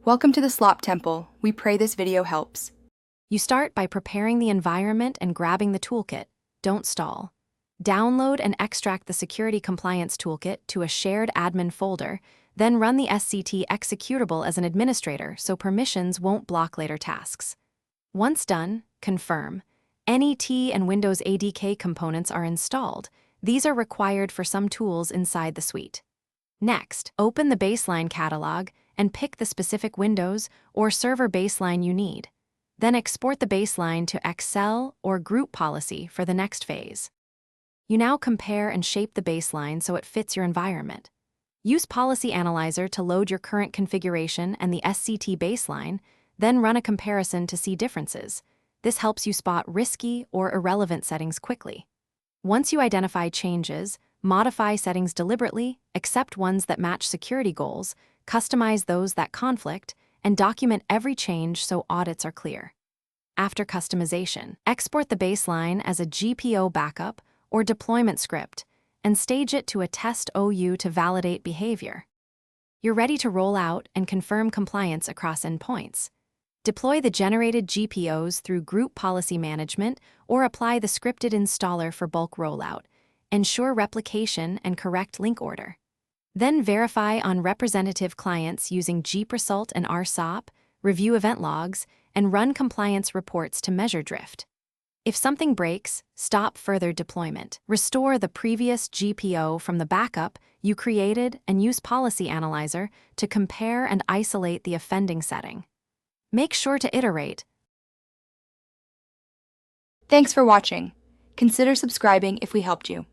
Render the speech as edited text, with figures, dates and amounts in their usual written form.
Welcome to the Slop Temple. We pray this video helps. You start by preparing the environment and grabbing the toolkit. Don't stall. Download and extract the Security Compliance Toolkit to a shared admin folder, then run the SCT executable as an administrator so permissions won't block later tasks. Once done, confirm. NET and Windows ADK components are installed. These are required for some tools inside the suite. Next, open the baseline catalog and pick the specific Windows or server baseline you need. Then export the baseline to Excel or Group Policy for the next phase. You now compare and shape the baseline so it fits your environment. Use Policy Analyzer to load your current configuration and the SCT baseline, then run a comparison to see differences. This helps you spot risky or irrelevant settings quickly. Once you identify changes, modify settings deliberately, accept ones that match security goals, customize those that conflict, and document every change so audits are clear. After customization, export the baseline as a GPO backup or deployment script and stage it to a test OU to validate behavior. You're ready to roll out and confirm compliance across endpoints. Deploy the generated GPOs through Group Policy Management or apply the scripted installer for bulk rollout. Ensure replication and correct link order. Then verify on representative clients using gresult and RSOP, review event logs, and run compliance reports to measure drift. If something breaks, stop further deployment. Restore the previous GPO from the backup you created and use Policy Analyzer to compare and isolate the offending setting. Make sure to iterate. Thanks for watching. Consider subscribing if we helped you.